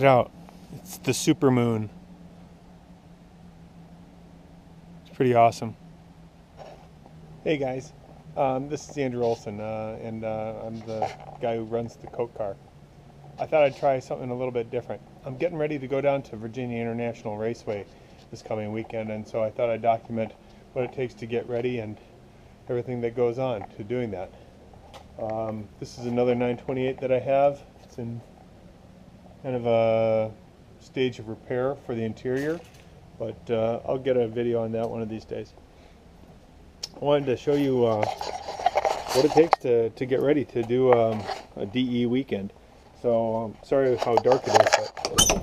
it out. It's the super moon. It's pretty awesome. Hey guys, this is Andrew Olson, and I'm the guy who runs the Coke car. I thought I'd try something a little bit different. I'm getting ready to go down to Virginia International Raceway this coming weekend, and so I thought I'd document what it takes to get ready and everything that goes on to doing that. This is another 928 that I have. It's in kind of a stage of repair for the interior, but I'll get a video on that one of these days. I wanted to show you what it takes to get ready to do a DE weekend. So sorry how dark it is, but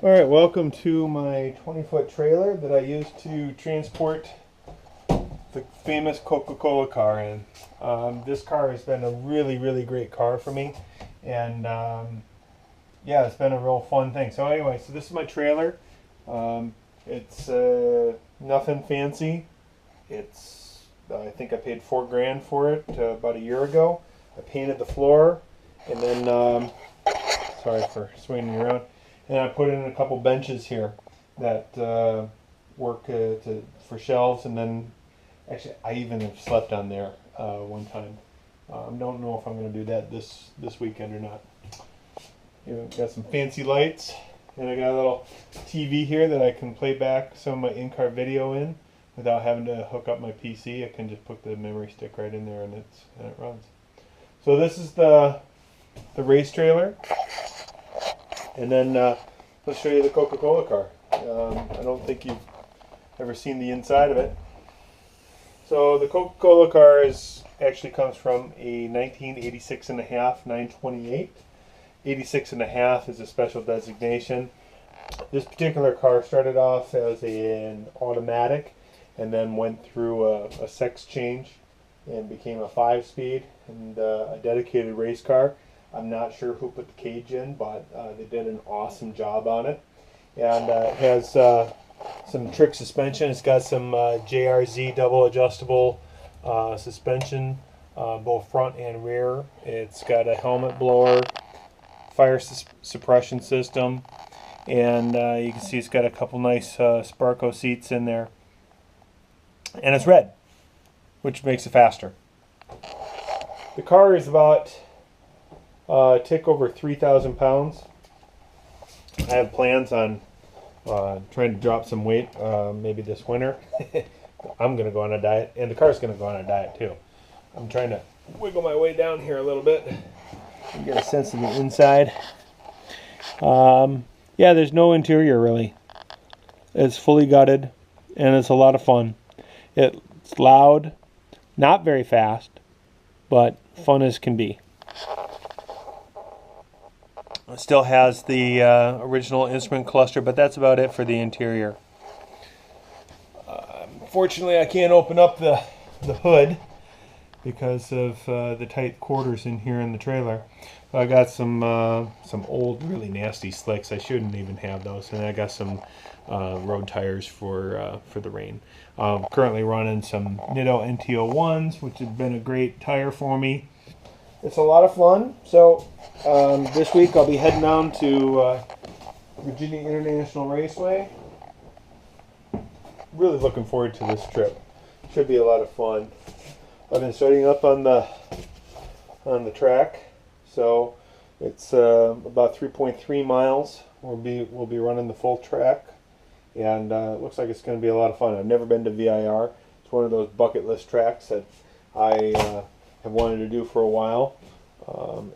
Alright, welcome to my 20-foot trailer that I use to transport the famous Coca-Cola car in. This car has been a really great car for me, and yeah, it's been a real fun thing. So anyway, so this is my trailer. It's nothing fancy. It's I think I paid $4,000 for it about a year ago. I painted the floor, and then sorry for swinging around. And I put in a couple benches here that work for shelves, and then actually I even have slept on there one time. Don't know if I'm going to do that this weekend or not. Got some fancy lights, and I got a little TV here that I can play back some of my in-car video in without having to hook up my PC. I can just put the memory stick right in there, and it runs. So this is the race trailer. And then let's show you the Coca-Cola car. I don't think you've ever seen the inside of it. So the Coca-Cola car actually comes from a 1986 and a half 928. 86 and a half is a special designation. This particular car started off as an automatic and then went through a sex change and became a 5-speed and a dedicated race car. I'm not sure who put the cage in, but they did an awesome job on it. And it has some trick suspension. It's got some JRZ double adjustable suspension, both front and rear. It's got a helmet blower, fire suppression system, and you can see it's got a couple nice Sparco seats in there. And it's red, which makes it faster. The car is about tick over 3,000 pounds. I have plans on trying to drop some weight maybe this winter. I'm going to go on a diet, and the car's going to go on a diet too. I'm trying to wiggle my way down here a little bit and get a sense of the inside. Yeah, there's no interior really. It's fully gutted, and it's a lot of fun. It's loud, not very fast, but fun as can be. It still has the original instrument cluster, but that's about it for the interior. Fortunately, I can't open up the hood because of the tight quarters in here in the trailer. I got some old, really nasty slicks. I shouldn't even have those, and I got some road tires for the rain. Currently running some Nitto NT01s, which have been a great tire for me. It's a lot of fun. So this week I'll be heading down to Virginia International Raceway. Really looking forward to this trip. Should be a lot of fun. I've been starting up on the track, so it's about 3.3 miles. We'll be running the full track, and it looks like it's going to be a lot of fun. I've never been to VIR. It's one of those bucket list tracks that I have wanted to do for a while,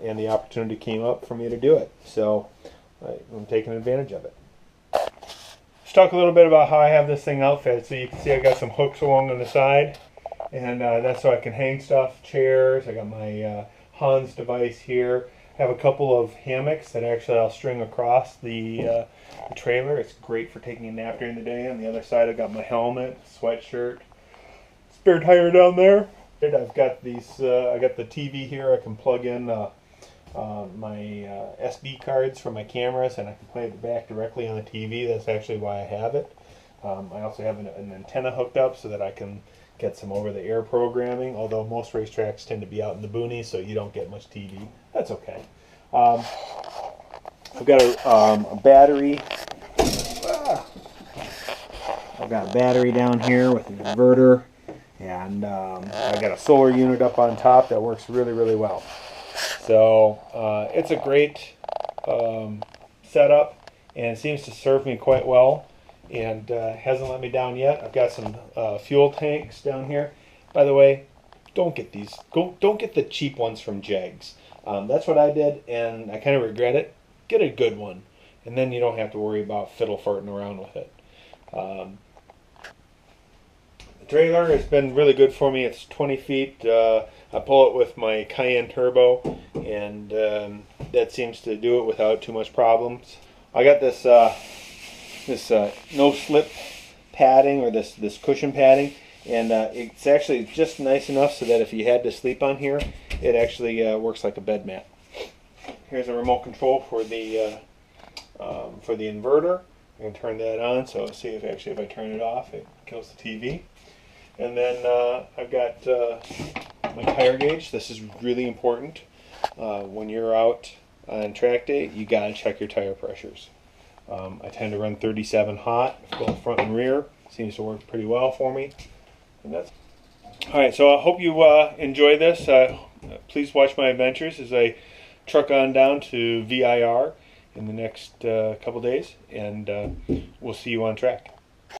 and the opportunity came up for me to do it, so I'm taking advantage of it. Let's talk a little bit about how I have this thing outfitted. So you can see I got some hooks along on the side, and that's so I can hang stuff, chairs. I got my Hans device here. I have a couple of hammocks that actually I'll string across the trailer. It's great for taking a nap during the day. On the other side I got my helmet, sweatshirt, spare tire down there. I've got these. I got the TV here. I can plug in my SD cards for my cameras, and I can play it back directly on the TV. That's actually why I have it. I also have an antenna hooked up so that I can get some over-the-air programming, although most racetracks tend to be out in the boonies, so you don't get much TV. That's okay. I've got a battery. I've got a battery down here with an inverter, and I've got a solar unit up on top that works really, really well. So it's a great setup, and it seems to serve me quite well, and hasn't let me down yet. I've got some fuel tanks down here. By the way, don't get these. Don't get the cheap ones from Jegs. That's what I did, and I kind of regret it. Get a good one, and then you don't have to worry about fiddle farting around with it. The trailer has been really good for me. It's 20 feet. I pull it with my Cayenne Turbo, and that seems to do it without too much problems. I got this no slip padding, or this cushion padding, and it's actually just nice enough so that if you had to sleep on here, it actually works like a bed mat. Here's a remote control for the inverter. I can turn that on, so see if I turn it off, it kills the TV. And then I've got my tire gauge. This is really important. When you're out on track day, you gotta check your tire pressures. I tend to run 37 hot, both front and rear. Seems to work pretty well for me. And that's all right. So I hope you enjoy this. Please watch my adventures as I truck on down to VIR in the next couple days, and we'll see you on track.